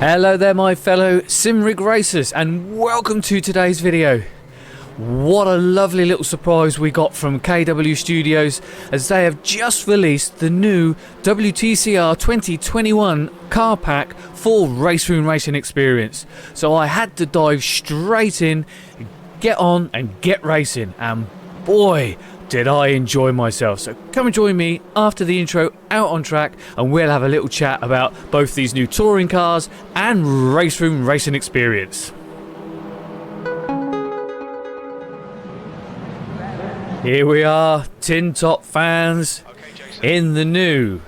Hello there my fellow Simrig racers and welcome to today's video. What a lovely little surprise we got from KW Studios as they have just released the new WTCR 2021 car pack for RaceRoom Racing Experience. So I had to dive straight in, get on and get racing, and boy did I enjoy myself. So come and join me after the intro out on track and we'll have a little chat about both these new touring cars and RaceRoom Racing Experience. Here we are, tin top fans, in the new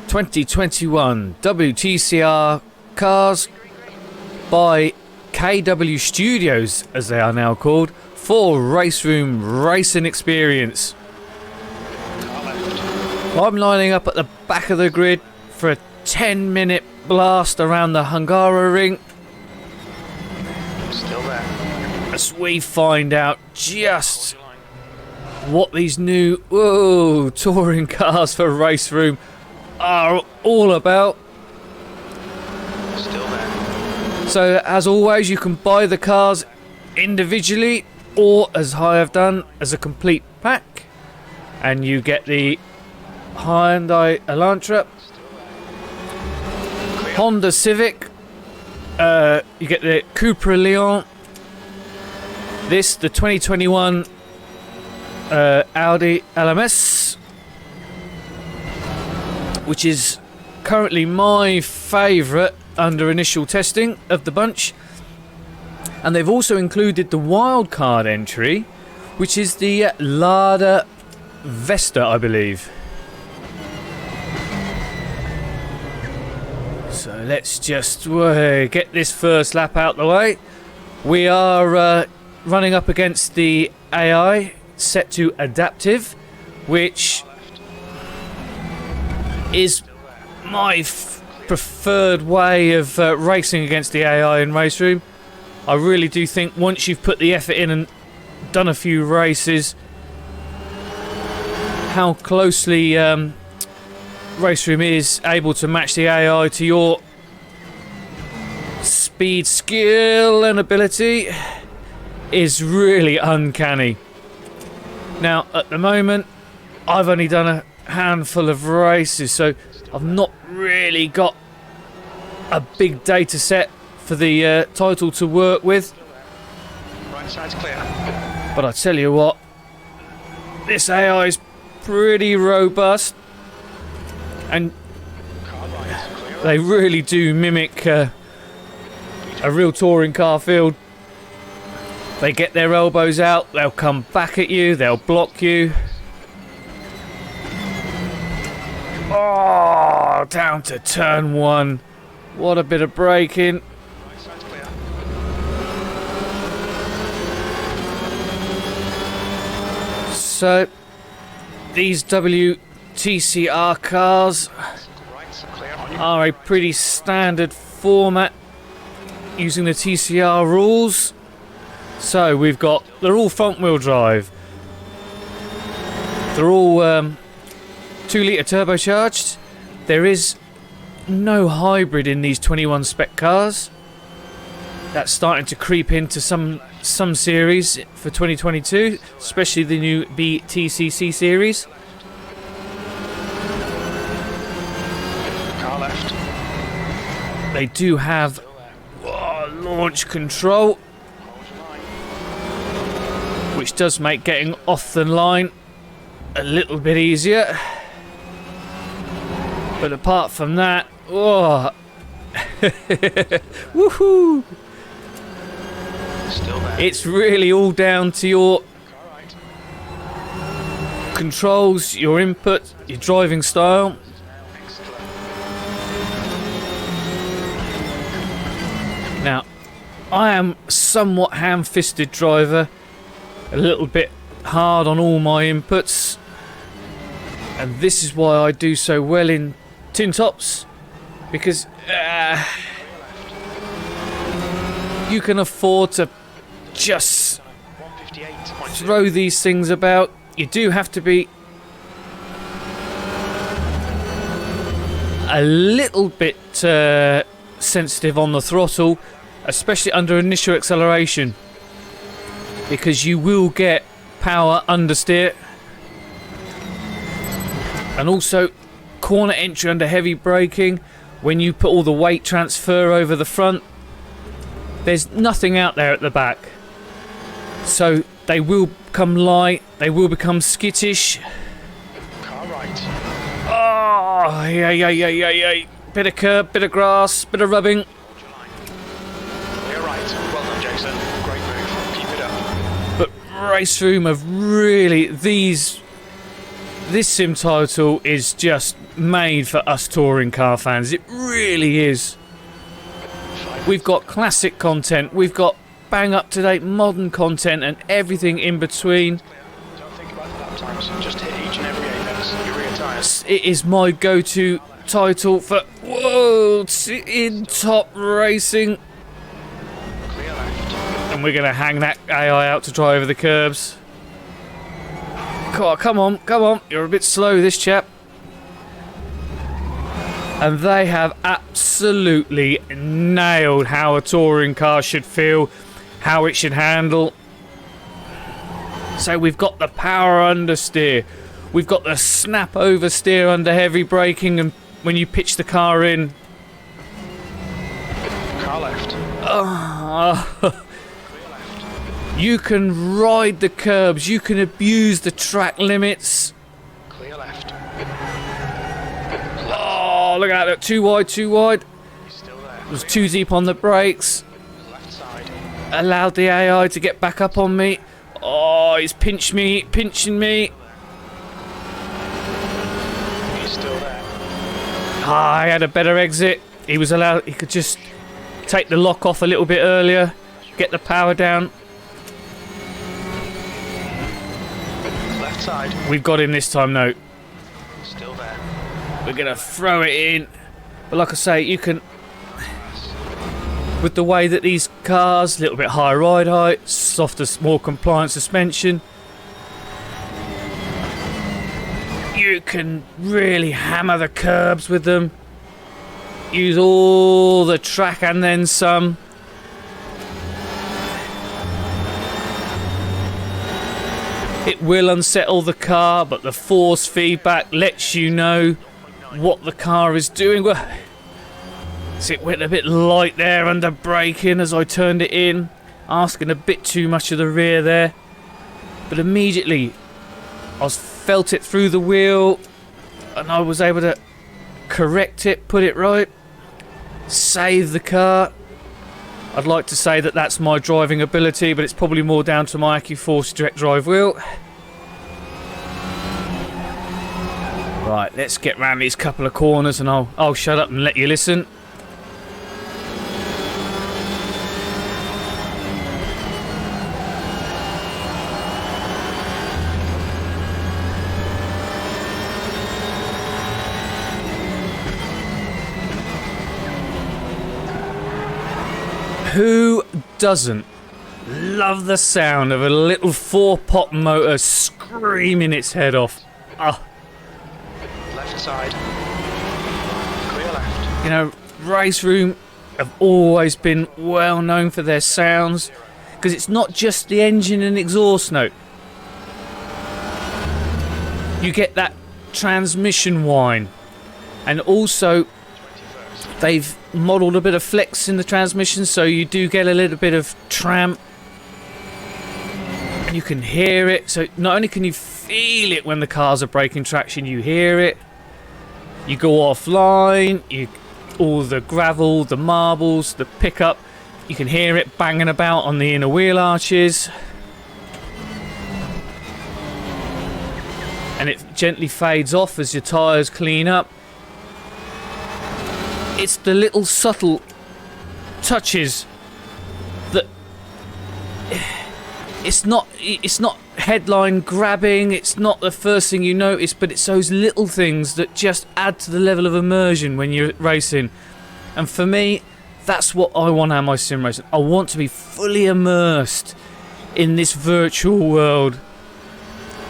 2021 WTCR cars by KW Studios, as they are now called, for RaceRoom Racing Experience. I'm lining up at the back of the grid for a 10-minute blast around the Hungaroring. Still there. As we find out just what these new touring cars for RaceRoom are all about. Still there. So as always, you can buy the cars individually or, as I have done, as a complete pack, and you get the Hyundai Elantra, Honda Civic, you get the Cupra Leon, the 2021 Audi LMS, which is currently my favourite under initial testing of the bunch. And they've also included the wildcard entry, which is the Lada Vesta, I believe. So let's just get this first lap out the way. We are running up against the AI set to adaptive, which is my preferred way of racing against the AI in RaceRoom. I really do think once you've put the effort in and done a few races, how closely RaceRoom is able to match the AI to your speed, skill and ability is really uncanny. Now at the moment I've only done a handful of races, so I've not really got a big data set for the title to work with. Right side's clear. But I tell you what, this AI is pretty robust, and they really do mimic a real touring car field. They get their elbows out, they'll come back at you, they'll block you. Oh, down to turn one. What a bit of braking. So, these WTCR cars are a pretty standard format using the TCR rules. So they're all front wheel drive. They're all 2-litre turbocharged. There is no hybrid in these 21 spec cars. That's starting to creep into some series for 2022, especially the new BTCC series. Car left. They do have launch control, which does make getting off the line a little bit easier. But apart from that, woohoo! Still there. It's really all down to your controls, your input, your driving style. Now, I am somewhat ham-fisted driver, a little bit hard on all my inputs, and this is why I do so well in tin tops, because you can afford to just throw these things about. You do have to be a little bit sensitive on the throttle, especially under initial acceleration, because you will get power understeer, and also corner entry under heavy braking. When you put all the weight transfer over the front, there's nothing out there at the back, so they will become light, they will become skittish. Car right. Oh, yeah. Bit of curb, bit of grass, bit of rubbing. Clear right. Well done, Jason. Great move. Keep it up. But RaceRoom have really, this sim title is just made for us touring car fans. It really is. We've got classic content, we've got bang up to date modern content, and everything in between. Don't think about the lap times. Just hit each and every apex. Your rear tyres. It is my go-to title for in top racing. Clear left. And we're going to hang that AI out to dry over the curbs. Come on. You're a bit slow, this chap. And they have absolutely nailed how a touring car should feel, how it should handle. So we've got the power understeer. We've got the snap oversteer under heavy braking, and when you pitch the car in. Car left. You can ride the curbs, you can abuse the track limits. Clear left. Oh, look at that, too wide. He's still there. It was too deep on the brakes. Left side. Allowed the AI to get back up on me. Oh, he's pinching me. He's still there. I had a better exit. He could just take the lock off a little bit earlier, get the power down. Left side. We've got him this time, though. Still there. We're going to throw it in. But like I say, you can, with the way that these cars, a little bit higher ride height, softer, more compliant suspension, you can really hammer the curbs with them. Use all the track and then some. It will unsettle the car, but the force feedback lets you know what the car is doing. Well, so it went a bit light there under braking as I turned it in, asking a bit too much of the rear there. But immediately I felt it through the wheel and I was able to correct it, put it right, save the car. I'd like to say that that's my driving ability, but it's probably more down to my AccuForce direct drive wheel. Right, let's get round these couple of corners and I'll shut up and let you listen. Who doesn't love the sound of a little 4-pot motor screaming its head off? Oh. Left side. Clear left. You know, RaceRoom have always been well known for their sounds, because it's not just the engine and exhaust note. You get that transmission whine, and also they've modelled a bit of flex in the transmission, so you do get a little bit of tramp, and you can hear it. So not only can you feel it when the cars are braking traction, you hear it. You go offline, all the gravel, the marbles, the pickup, you can hear it banging about on the inner wheel arches, and it gently fades off as your tyres clean up. It's the little subtle touches that it's not headline grabbing, it's not the first thing you notice, but it's those little things that just add to the level of immersion when you're racing. And for me, that's what I want out of my sim racing. I want to be fully immersed in this virtual world.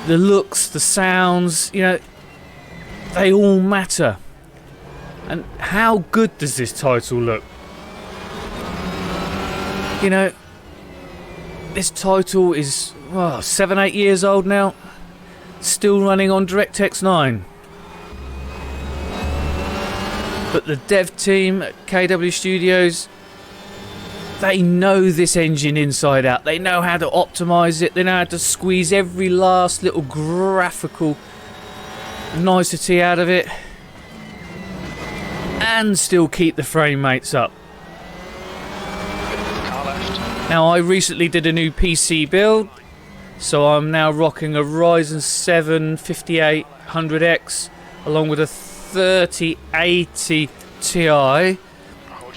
The looks, the sounds, you know, they all matter. And how good does this title look? You know, this title is 7-8 years old now, still running on DirectX 9. But the dev team at KW Studios, they know this engine inside out. They know how to optimize it. They know how to squeeze every last little graphical nicety out of it and still keep the frame rates up. Car left. Now, I recently did a new PC build, so I'm now rocking a Ryzen 7 5800X along with a 3080 Ti. Hold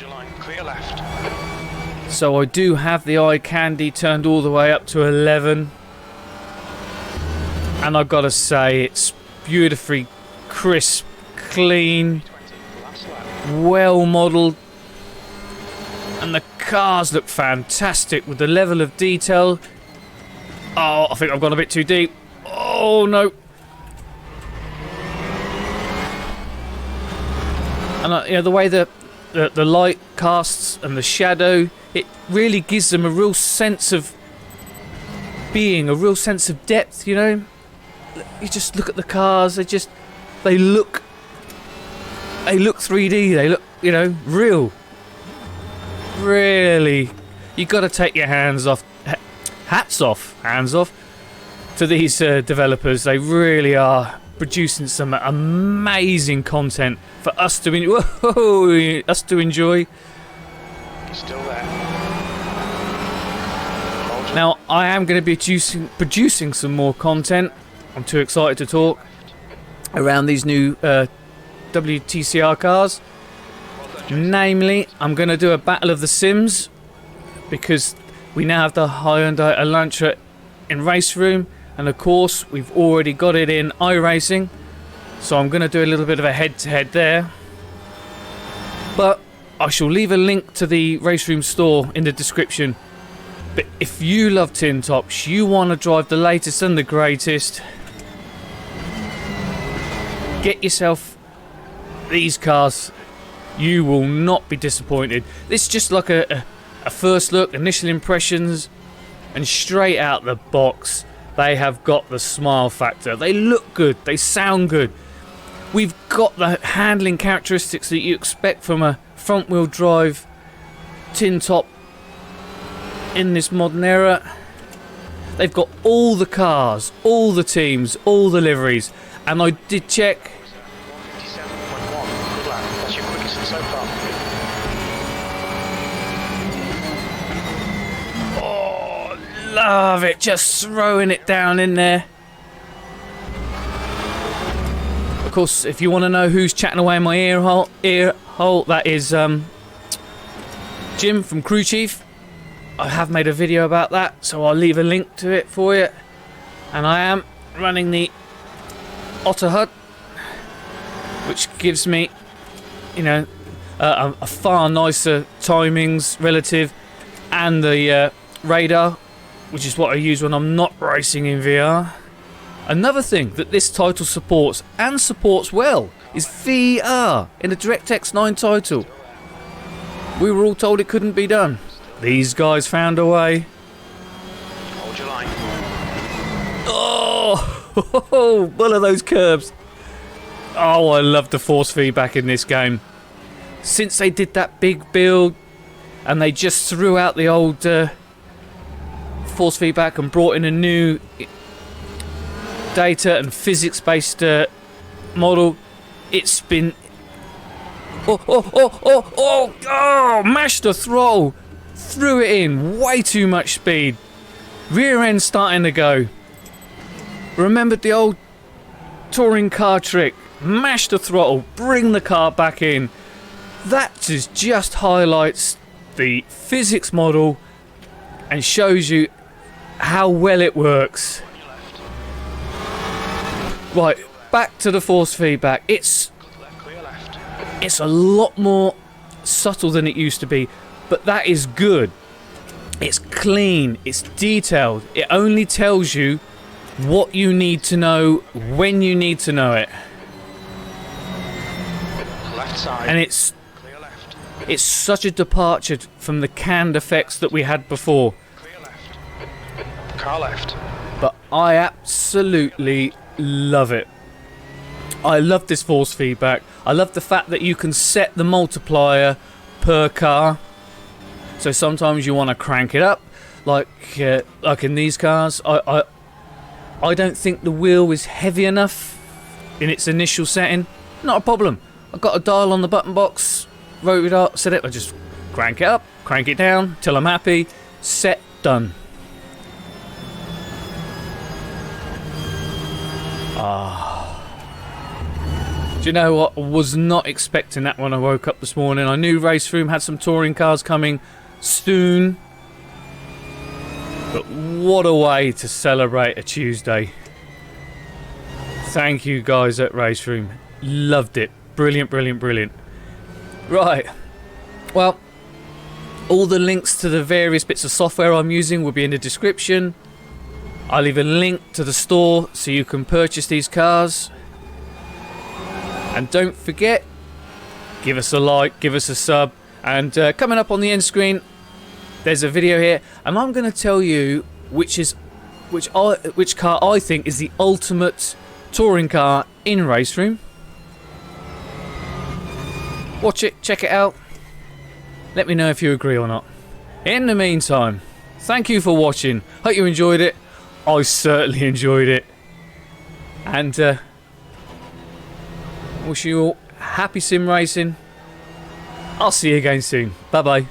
your line. Clear left. So I do have the eye candy turned all the way up to 11, and I've got to say it's beautifully crisp, clean, Last lap. well modelled, and the cars look fantastic with the level of detail. Oh, I think I've gone a bit too deep. Oh no. And you know, the way the light casts and the shadow, it really gives them a real sense of being, a real sense of depth, you know. You just look at the cars, they look 3D, they look, you know, real. Really, you got to take your hands off to these developers. They really are producing some amazing content for us to enjoy. Still there. Now, I am going to be producing some more content. I'm too excited to talk around these new WTCR cars. Namely, I'm going to do a Battle of the Sims, because we now have the Hyundai Elantra in RaceRoom, and of course we've already got it in iRacing, so I'm going to do a little bit of a head-to-head there. But I shall leave a link to the RaceRoom store in the description. But if you love tin tops, you want to drive the latest and the greatest, get yourself these cars. You will not be disappointed. This is just like a first look, initial impressions, and straight out the box, they have got the smile factor. They look good, they sound good. We've got the handling characteristics that you expect from a front wheel drive tin top in this modern era. They've got all the cars, all the teams, all the liveries, and I did check. 157.1. Good lap. That's your quickest so far. Oh, love it, just throwing it down in there. Of course, if you want to know who's chatting away in my ear hole, that is Jim from Crew Chief. I have made a video about that, so I'll leave a link to it for you. And I am running the Otter HUD, which gives me, you know, a far nicer timings relative, and the radar, which is what I use when I'm not racing in VR. Another thing that this title supports, and supports well, is VR in the DirectX 9 title. We were all told it couldn't be done. These guys found a way. Hold your line. Oh, one of those curbs. Oh, I love the force feedback in this game. Since they did that big build and they just threw out the old force feedback and brought in a new data and physics-based model, it's been... Oh, mashed the throttle. Threw it in, way too much speed. Rear end starting to go. Remembered the old touring car trick. Mash the throttle, bring the car back in. That just highlights the physics model and shows you how well it works. Right, back to the force feedback. It's a lot more subtle than it used to be, but that is good. It's clean, it's detailed. It only tells you what you need to know when you need to know it. Left side. And it's Clear left. It's such a departure from the canned effects that we had before. Clear left. Car left. But I absolutely love it. I love this force feedback. I love the fact that you can set the multiplier per car. So sometimes you want to crank it up, like in these cars. I don't think the wheel is heavy enough in its initial setting. Not a problem. I've got a dial on the button box, wrote it up, set it. I just crank it up, crank it down till I'm happy. Set, done. Do you know what? I was not expecting that when I woke up this morning. I knew RaceRoom had some touring cars coming soon. But what a way to celebrate a Tuesday. Thank you guys at RaceRoom. Loved it. Brilliant, brilliant, brilliant. Right. Well, all the links to the various bits of software I'm using will be in the description. I'll leave a link to the store so you can purchase these cars. And don't forget, give us a like, give us a sub, and coming up on the end screen, there's a video here, and I'm going to tell you which car I think is the ultimate touring car in RaceRoom. Watch it, check it out. Let me know if you agree or not. In the meantime, thank you for watching. Hope you enjoyed it. I certainly enjoyed it. And wish you all happy sim racing. I'll see you again soon. Bye bye.